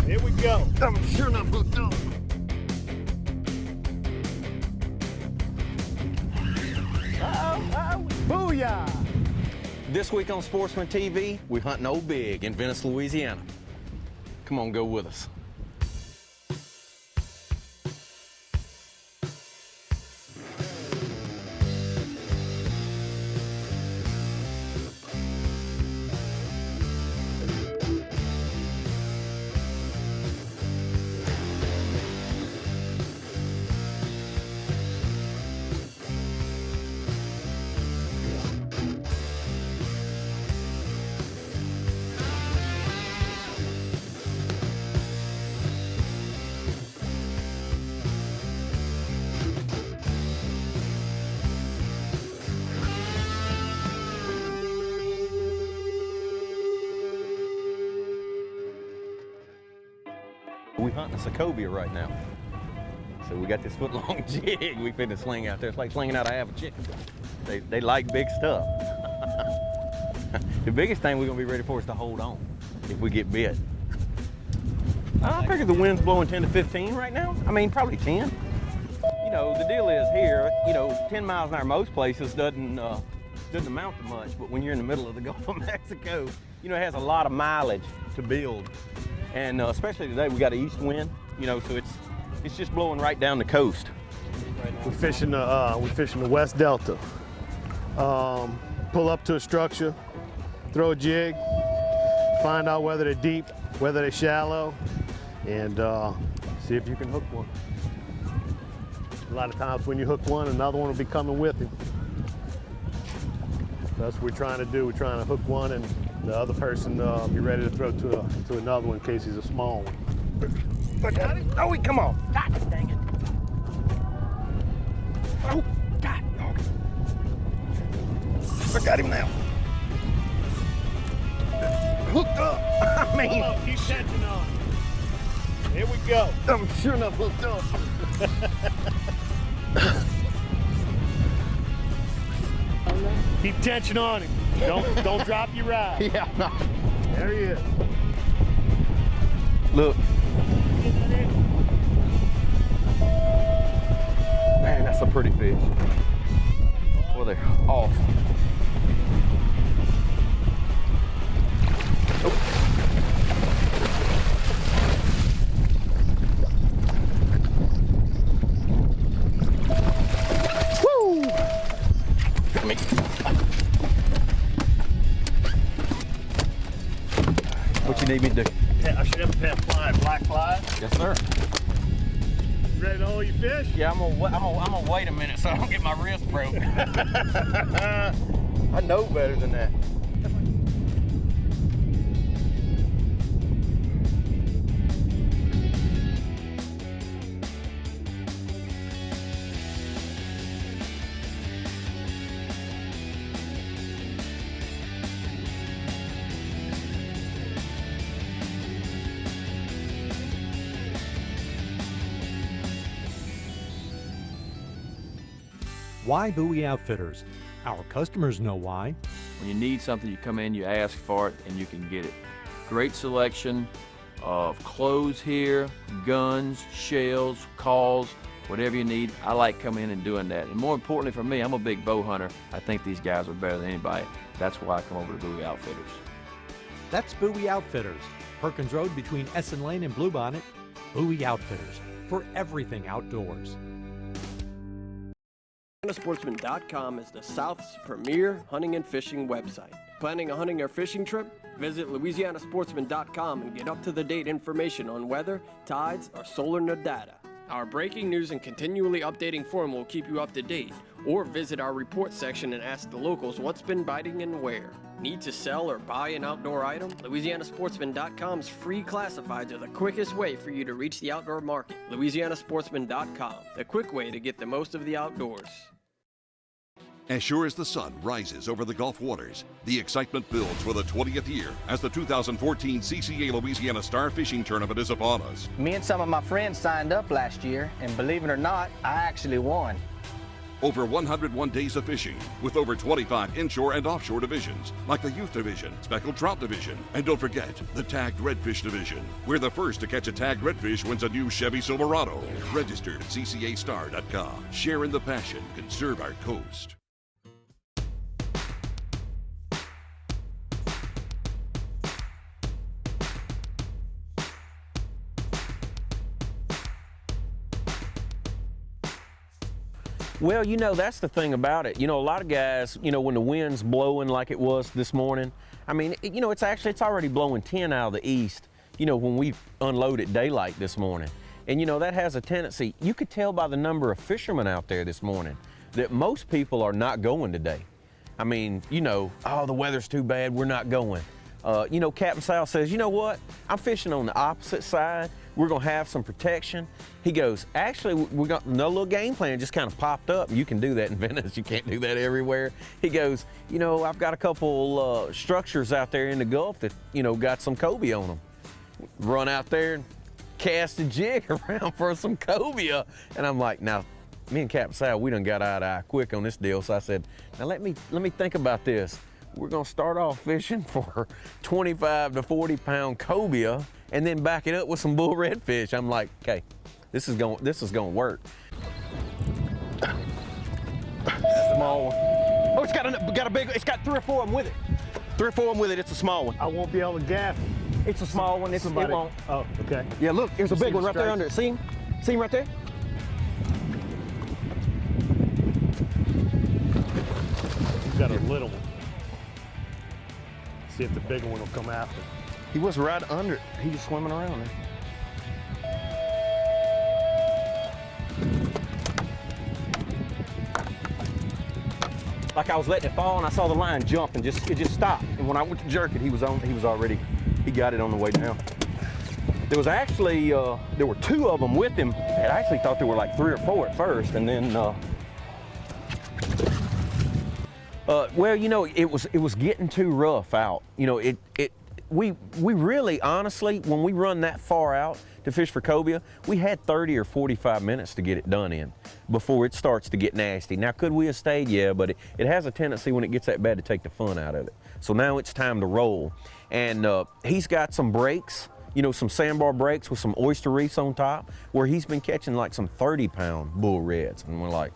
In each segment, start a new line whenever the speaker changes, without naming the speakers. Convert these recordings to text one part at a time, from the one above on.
Here we go. I'm sure not hooked up. Booyah!
This week on Sportsman TV, we hunting old big in Venice, Louisiana. Come on, go with us. We hunting a Cobia right now. So we got this foot-long jig we finna sling out there. It's like slinging out a half a chicken. They like big stuff. The biggest thing we're gonna be ready for is to hold on if we get bit. I figure the wind's blowing 10 to 15 right now. I mean, probably 10. You know, the deal is here, 10 miles an hour most places doesn't amount to much, but when you're in the middle of the Gulf of Mexico, it has a lot of mileage to build. And especially today, we got an east wind, so it's just blowing right down the coast.
We're fishing the West Delta. Pull up to a structure, throw a jig, find out whether they're deep, whether they're shallow, and see if you can hook one. A lot of times when you hook one, another one will be coming with him. That's what we're trying to do. We're trying to hook one and the other person be ready to throw to another one in case he's a small one.
Look at it. Oh, come on. God dang it. Oh, God. Look at him now. Hooked up. I mean.
Oh, keep tension on. Here we go.
I'm sure enough hooked up.
Keep tension on him. Don't drop your rod.
Yeah, no.
There he is.
Look. Man, that's a pretty fish. Well, they're awesome. Woo! Me. What you need me to do?
Yeah, I should have a pair of flies, black flies.
Yes, sir.
You ready to hold your fish?
Yeah, I'm gonna wait a minute so I don't get my wrist broke. I know better than that.
Why Bowie Outfitters? Our customers know why.
When you need something, you come in, you ask for it, and you can get it. Great selection of clothes here, guns, shells, calls, whatever you need. I like coming in and doing that. And more importantly for me, I'm a big bow hunter. I think these guys are better than anybody. That's why I come over to Bowie Outfitters.
That's Bowie Outfitters, Perkins Road between Essen Lane and Bluebonnet. Bowie Outfitters, for everything outdoors.
Sportsman.com is the South's premier hunting and fishing website. Planning a hunting or fishing trip? Visit LouisianaSportsman.com and get up-to-the-date information on weather, tides, or solar data. Our breaking news and continually updating forum will keep you up to date. Or visit our report section and ask the locals what's been biting and where. Need to sell or buy an outdoor item? LouisianaSportsman.com's free classifieds are the quickest way for you to reach the outdoor market. LouisianaSportsman.com, the quick way to get the most of the outdoors.
As sure as the sun rises over the Gulf waters, the excitement builds for the 20th year as the 2014 CCA Louisiana Star Fishing Tournament is upon us.
Me and some of my friends signed up last year, and believe it or not, I actually won.
Over 101 days of fishing with over 25 inshore and offshore divisions like the Youth Division, Speckled Trout Division, and don't forget the Tagged Redfish Division, where the first to catch a tagged redfish wins a new Chevy Silverado. Registered at ccastar.com. Share in the passion. Conserve our coast.
Well, you know, that's the thing about it. You know, a lot of guys, you know, when the wind's blowing like it was this morning, I mean, you know, it's already blowing 10 out of the east, you know, when we unload at daylight this morning. And, you know, that has a tendency, you could tell by the number of fishermen out there this morning that most people are not going today. I mean, you know, oh, the weather's too bad, we're not going. You know, Captain Sal says, you know what, I'm fishing on the opposite side. We're gonna have some protection. He goes, actually, we got no little game plan just kind of popped up. You can do that in Venice, you can't do that everywhere. He goes, you know, I've got a couple structures out there in the Gulf that, you know, got some cobia on them. Run out there and cast a jig around for some cobia. And I'm like, now, me and Captain Sal, we done got eye to eye quick on this deal. So I said, now let me think about this. We're gonna start off fishing for 25 to 40 pound cobia and then back it up with some bull redfish. I'm like, okay, this is gonna work. Small one. Oh, it's got a big, it's got 3 or 4 of them with it. 3 or 4 of them with it, it's a small one.
I won't be able to gaff.
It's a small one, it won't.
Oh, okay.
Yeah, look, there's a
You
big
see
one
the
right there
stripes?
under it. See him? See him right there?
You've got a little one. See if the bigger one will come after.
He was right under it. He was swimming around there. Like I was letting it fall and I saw the line jump and it just stopped. And when I went to jerk it, he got it on the way down. There was actually, there were 2 of them with him. And I actually thought there were like 3 or 4 at first, and then, well, you know, it was getting too rough out. You know, we really, honestly, when we run that far out to fish for cobia, we had 30 or 45 minutes to get it done in before it starts to get nasty. Now, could we have stayed? Yeah, but it has a tendency when it gets that bad to take the fun out of it. So now it's time to roll. And he's got some breaks, you know, some sandbar breaks with some oyster reefs on top, where he's been catching like some 30-pound bull reds. And we're like,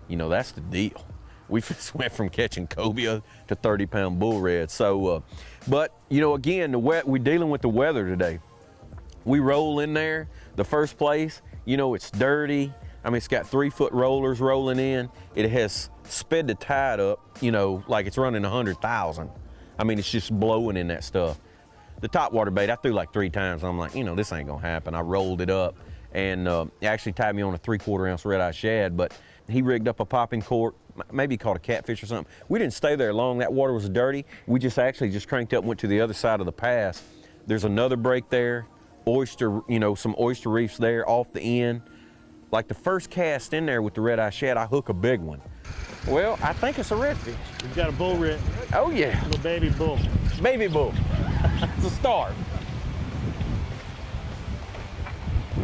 you know, that's the deal. We just went from catching cobia to 30-pound bull reds. So, but you know, again, we're dealing with the weather today. We roll in there, the first place, you know, it's dirty. I mean, it's got 3-foot rollers rolling in. It has sped the tide up, you know, like it's running 100,000. I mean, it's just blowing in that stuff. The topwater bait, I threw like 3 times. I'm like, you know, this ain't gonna happen. I rolled it up and he actually tied me on a 3/4 ounce red-eye shad, but he rigged up a popping cork, maybe caught a catfish or something. We didn't stay there long. That water was dirty. We just cranked up and went to the other side of the pass. There's another break there, oyster, you know, some oyster reefs there off the end. Like the first cast in there with the red-eye shad, I hook a big one. Well, I think it's a redfish.
We've got a bull red.
Oh yeah.
Little baby bull.
Baby bull. It's a star.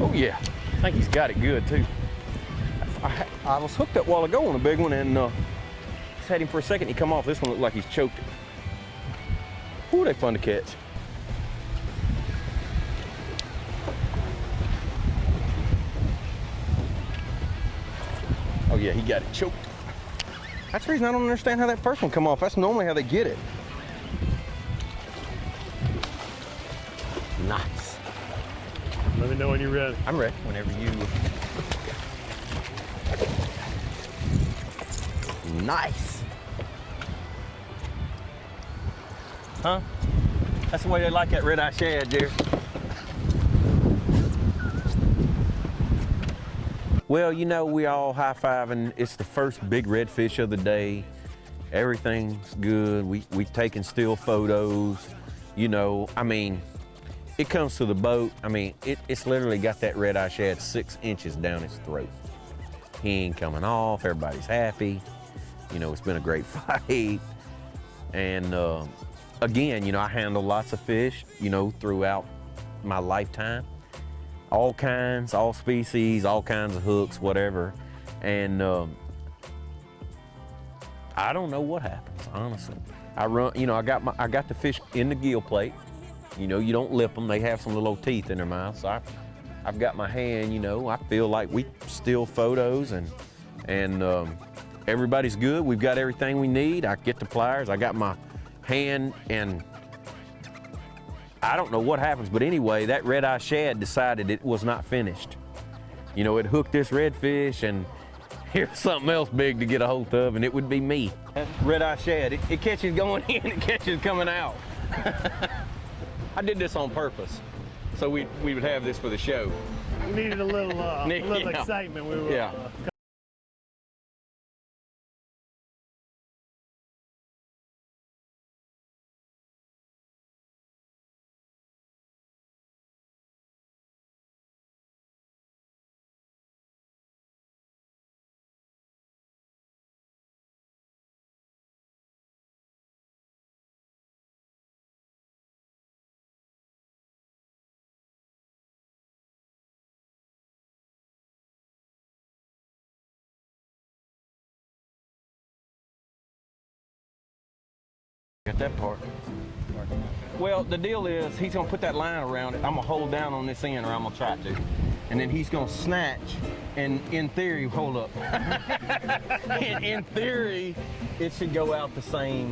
Oh yeah. I think he's got it good too. I was hooked up a while ago on a big one and just had him for a second. He come off. This one looked like he's choked it. Ooh, they fun to catch. Oh yeah, he got it choked. That's the reason I don't understand how that first one come off. That's normally how they get it. Nice.
Let me know when you're ready.
I'm ready. Whenever you. Nice. Huh? That's the way they like that red-eye shad, Jerry. Well, you know, we all high-fiving. It's the first big redfish of the day. Everything's good. We taking still photos. You know, I mean, it comes to the boat. I mean, it's literally got that red-eye shad 6 inches down its throat. He ain't coming off. Everybody's happy. You know, it's been a great fight. And again, you know, I handle lots of fish, you know, throughout my lifetime. All kinds, all species, all kinds of hooks, whatever. And I don't know what happens, honestly. I run, you know, I got the fish in the gill plate. You know, you don't lip them, they have some little old teeth in their mouth. So I've got my hand, you know, I feel like we steal photos and everybody's good. We've got everything we need. I get the pliers, I got my hand, and I don't know what happens, but anyway, that red-eye shad decided it was not finished. You know, it hooked this redfish, and here's something else big to get a hold of, and it would be me. That red-eye shad, it catches going in, it catches coming out. I did this on purpose, so we would have this for the show.
We needed a little,
Yeah.
excitement. We were,
Yeah. Got that part. Well, the deal is he's gonna put that line around it. I'm gonna hold down on this end, or I'm gonna try to. And then he's gonna snatch, and in theory, hold up. in theory, it should go out the same.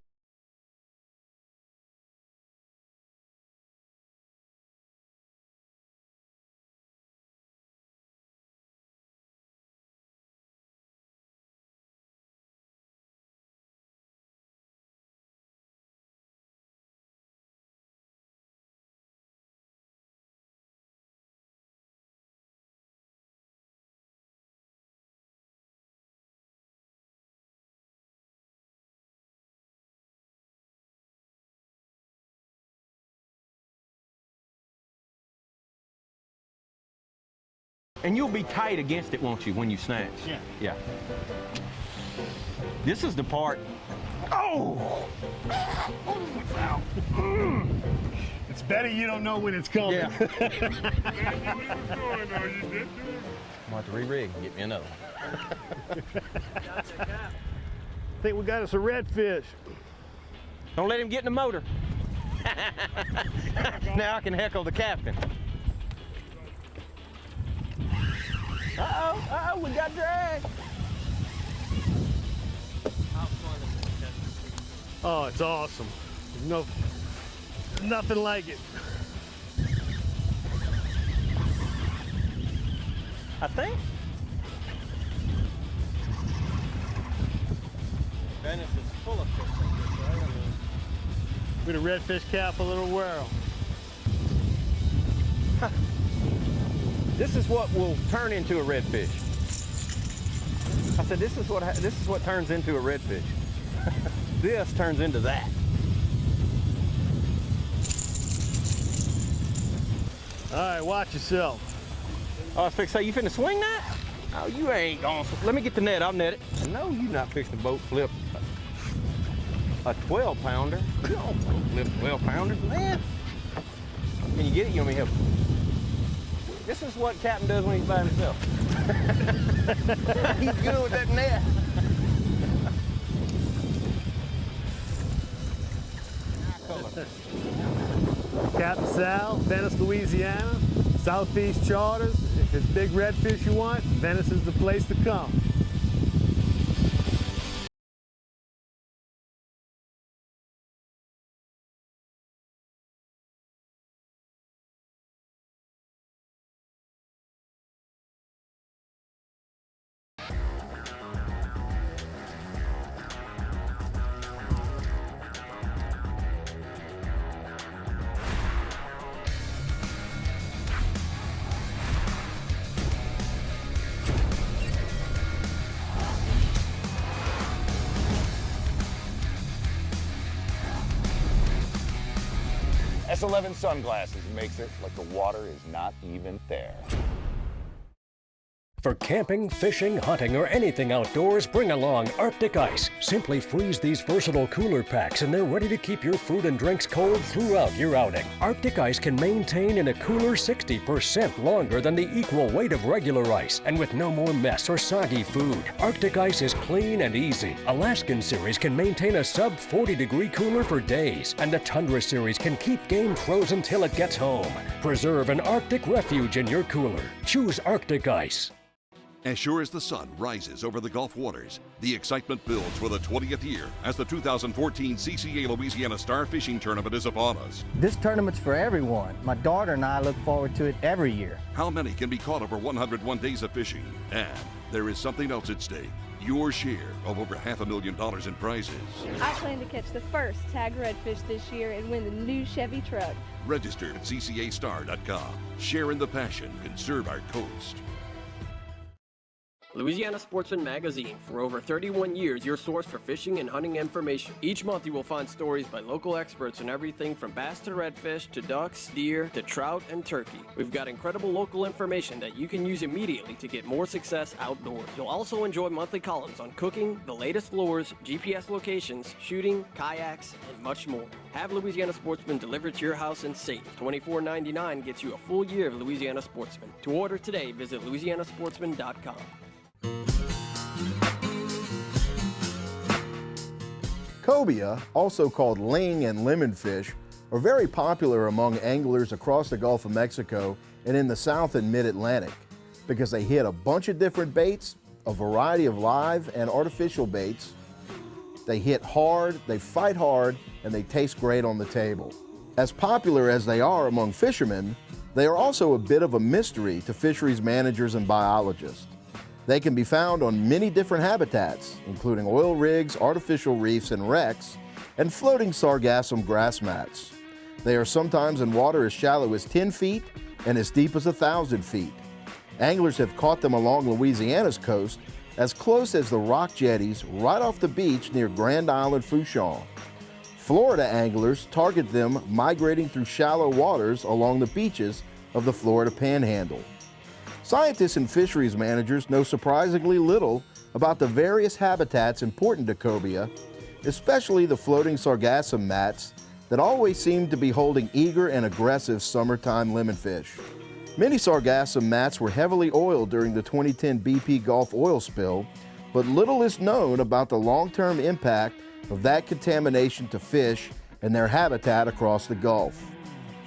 And you'll be tight against it, won't you, when you snatch?
Yeah.
Yeah. This is the part. Oh!
It's better you don't know when it's coming.
Yeah. I'm about to re-rig and get me another one.
I think we got us a redfish.
Don't let him get in the motor. Now I can heckle the captain. Uh-oh, we got drag.
Oh, it's awesome. There's nothing like it.
I think.
Venice is full of fish like this, right? I mean,
We're the redfish capital of the world.
This is what will turn into a redfish. I said, this is what turns into a redfish. This turns into that.
All right, watch yourself.
Oh, I was fixing to say, you finna swing that? Oh, you ain't gonna. Let me get the net, I'll net it. No, you're not fixing to boat flip a 12-pounder. You don't boat flip 12-pounders, man. Can you get it? You want me to help? This is what Captain does when he's by himself. He's good with that net.
Captain Sal, Venice, Louisiana, Southeast Charters. If it's big redfish you want, Venice is the place to come.
S11 sunglasses makes it like the water is not even there. For camping, fishing, hunting, or anything outdoors, bring along Arctic Ice. Simply freeze these versatile cooler packs and they're ready to keep your food and drinks cold throughout your outing. Arctic Ice can maintain in a cooler 60% longer than the equal weight of regular ice, and with no more mess or soggy food. Arctic Ice is clean and easy. Alaskan Series can maintain a sub 40-degree cooler for days, and the Tundra Series can keep game frozen till it gets home. Preserve an Arctic refuge in your cooler. Choose Arctic Ice.
As sure as the sun rises over the Gulf waters, the excitement builds for the 20th year as the 2014 CCA Louisiana Star Fishing Tournament is upon us.
This tournament's for everyone. My daughter and I look forward to it every year.
How many can be caught over 101 days of fishing? And there is something else at stake. Your share of over $500,000 in prizes.
I plan to catch the first tagged redfish this year and win the new Chevy truck.
Register at ccastar.com. Share in the passion. Conserve our coast.
Louisiana Sportsman Magazine. For over 31 years, your source for fishing and hunting information. Each month you will find stories by local experts on everything from bass to redfish to ducks, deer to trout and turkey. We've got incredible local information that you can use immediately to get more success outdoors. You'll also enjoy monthly columns on cooking, the latest lures, GPS locations, shooting, kayaks, and much more. Have Louisiana Sportsman delivered to your house and safe. $24.99 gets you a full year of Louisiana Sportsman. To order today, visit louisianasportsman.com.
Cobia, also called ling and lemonfish, are very popular among anglers across the Gulf of Mexico and in the South and Mid-Atlantic because they hit a bunch of different baits, a variety of live and artificial baits. They hit hard, they fight hard, and they taste great on the table. As popular as they are among fishermen, they are also a bit of a mystery to fisheries managers and biologists. They can be found on many different habitats, including oil rigs, artificial reefs and wrecks, and floating sargassum grass mats. They are sometimes in water as shallow as 10 feet and as deep as 1,000 feet. Anglers have caught them along Louisiana's coast as close as the rock jetties right off the beach near Grand Island, Fouchon. Florida anglers target them migrating through shallow waters along the beaches of the Florida Panhandle. Scientists and fisheries managers know surprisingly little about the various habitats important to cobia, especially the floating sargassum mats that always seem to be holding eager and aggressive summertime lemonfish. Many sargassum mats were heavily oiled during the 2010 BP Gulf oil spill, but little is known about the long-term impact of that contamination to fish and their habitat across the Gulf.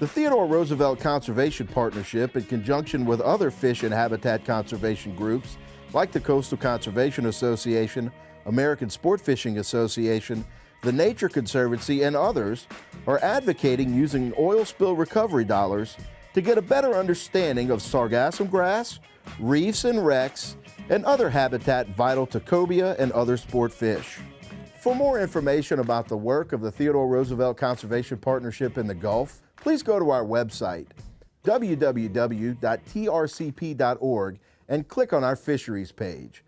The Theodore Roosevelt Conservation Partnership, in conjunction with other fish and habitat conservation groups like the Coastal Conservation Association, American Sport Fishing Association, the Nature Conservancy, and others, are advocating using oil spill recovery dollars to get a better understanding of sargassum grass, reefs and wrecks, and other habitat vital to cobia and other sport fish. For more information about the work of the Theodore Roosevelt Conservation Partnership in the Gulf, please go to our website, www.trcp.org, and click on our fisheries page.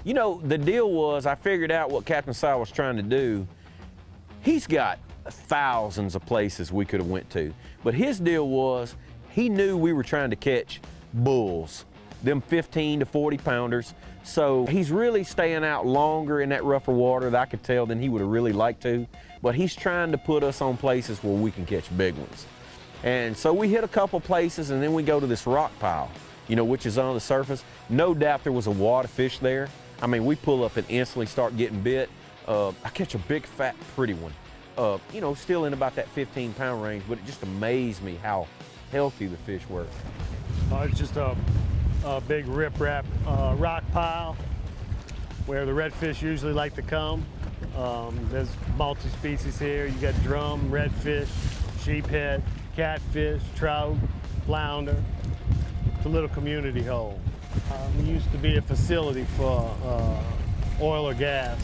You know, the deal was I figured out what Captain Si was trying to do. He's got thousands of places we could have went to, but his deal was he knew we were trying to catch bulls, them 15 to 40 pounders. So he's really staying out longer in that rougher water that I could tell than he would have really liked to, but he's trying to put us on places where we can catch big ones. And so we hit a couple places and then we go to this rock pile, you know, which is on the surface. No doubt there was a wad of fish there. I mean, we pull up and instantly start getting bit. I catch a big, fat, pretty one. You know, still in about that 15-pound range, but it just amazed me how healthy the fish were.
It's just a big riprap rock pile where the redfish usually like to come. There's multi-species here. You got drum, redfish, sheephead, catfish, trout, flounder. It's a little community hole. We used to be a facility for oil or gas,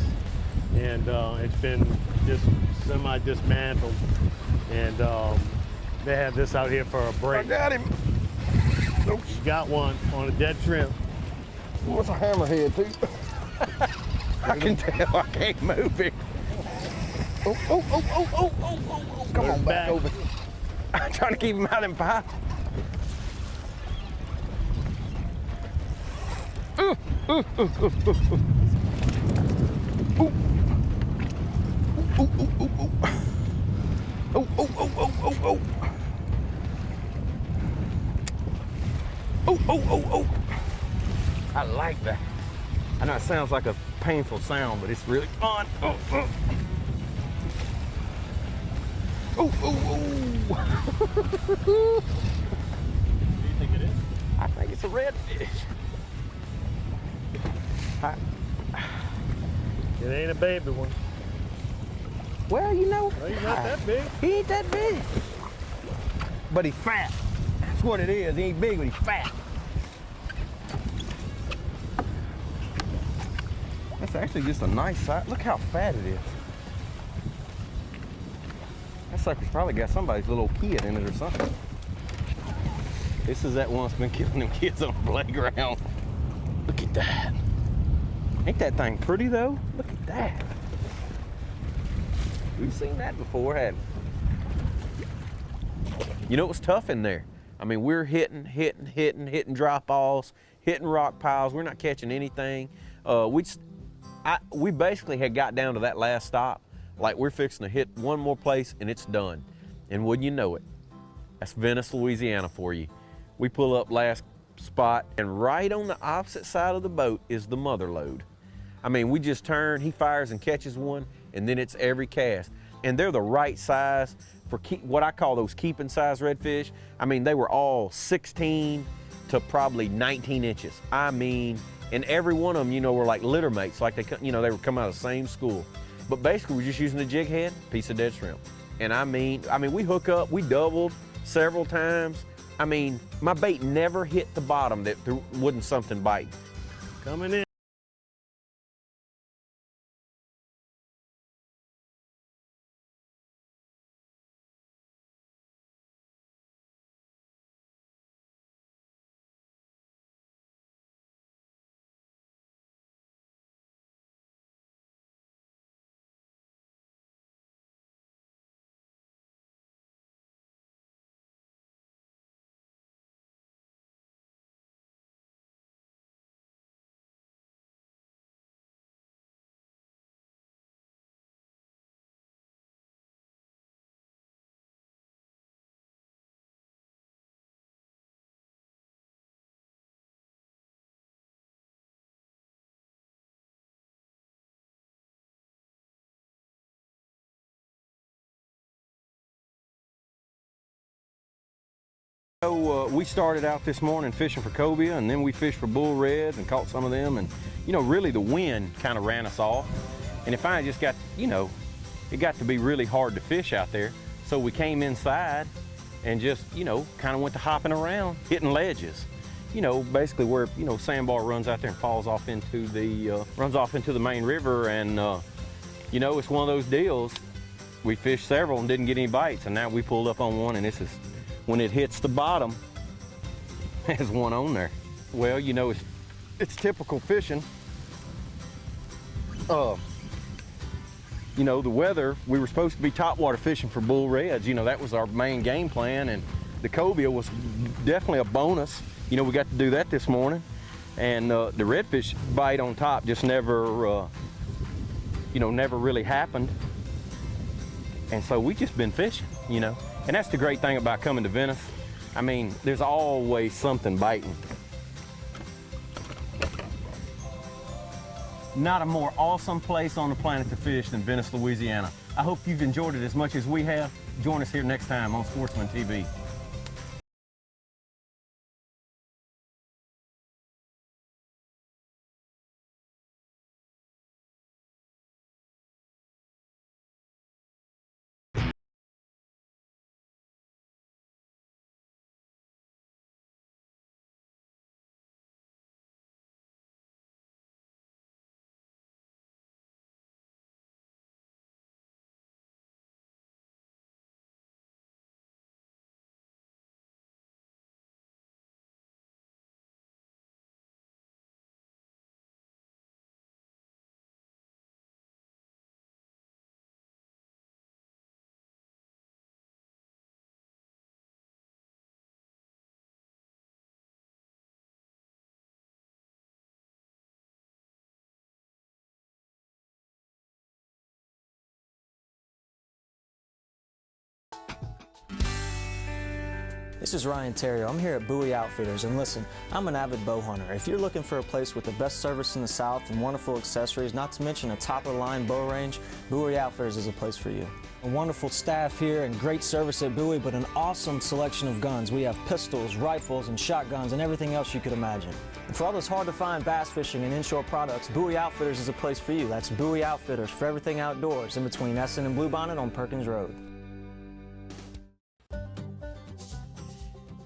and it's been just semi-dismantled. And they have this out here for a break.
I got him.
Nope. You got one on a dead shrimp.
What's a hammerhead, too? I can tell I can't move it. Oh. Come on, back over. I'm trying to keep him out in pipe. Oh. I like that. I know it sounds like a painful sound, but it's really fun. Oh. What do you think it is? I think it's a redfish.
It ain't a baby one.
Well, you know,
Well, he's not that big.
He ain't that big. But he's fat. That's what it is. He ain't big, but he's fat. That's actually just a nice size. Look how fat it is. That sucker's probably got somebody's little kid in it or something. This is that one that's been killing them kids on the playground. Look at that. Ain't that thing pretty though? Look at that. We've seen that before, hadn't we? You know, it was tough in there. I mean, we're hitting drop balls, hitting rock piles. We're not catching anything. We basically had got down to that last stop. Like we're fixing to hit one more place and it's done. And wouldn't you know it, that's Venice, Louisiana for you. We pull up last spot and right on the opposite side of the boat is the mother load. I mean, we just turn, he fires and catches one, and then it's every cast. And they're the right size for what I call those keeping size redfish. I mean, they were all 16 to probably 19 inches. I mean, and every one of them, you know, were like litter mates, like they were coming out of the same school. But basically, we're just using the jig head, piece of dead shrimp. And I mean, we hook up, we doubled several times. I mean, my bait never hit the bottom that there wasn't something biting.
Coming in.
So we started out this morning fishing for cobia, and then we fished for bull reds and caught some of them. And you know, really the wind kind of ran us off. And it finally just got, you know, it got to be really hard to fish out there. So we came inside and just, you know, kind of went to hopping around, hitting ledges. You know, basically where, you know, sandbar runs out there and falls off into the main river. And you know, it's one of those deals. We fished several and didn't get any bites, and now we pulled up on one, and this is, when it hits the bottom, there's one on there. Well, you know, it's typical fishing. You know, the weather, we were supposed to be topwater fishing for bull reds. You know, that was our main game plan, and the cobia was definitely a bonus. You know, we got to do that this morning, and the redfish bite on top just never, you know, never really happened. And so we just been fishing, you know, and that's the great thing about coming to Venice. I mean, there's always something biting. Not a more awesome place on the planet to fish than Venice, Louisiana. I hope you've enjoyed it as much as we have. Join us here next time on Sportsman TV.
This is Ryan Terrio. I'm here at Bowie Outfitters, and listen, I'm an avid bow hunter. If you're looking for a place with the best service in the South and wonderful accessories, not to mention a top-of-the-line bow range, Bowie Outfitters is a place for you. A wonderful staff here and great service at Bowie, but an awesome selection of guns. We have pistols, rifles, and shotguns, and everything else you could imagine. And for all those hard-to-find bass fishing and inshore products, Bowie Outfitters is a place for you. That's Bowie Outfitters for everything outdoors, in between Essen and Bluebonnet on Perkins Road.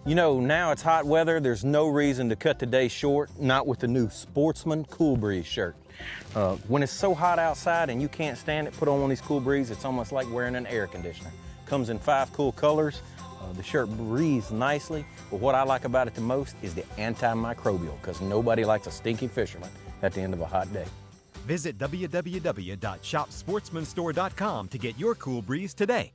You know, now it's hot weather. There's no reason to cut the day short, not with the new Sportsman Cool Breeze shirt. When it's so hot outside and you can't stand it, put on one of these Cool Breeze. It's almost like wearing an air conditioner. Comes in 5 cool colors. The shirt breathes nicely, but what I like about it the most is the antimicrobial, because nobody likes a stinky fisherman at the end of a hot day.
Visit www.shopsportsmanstore.com to get your Cool Breeze today.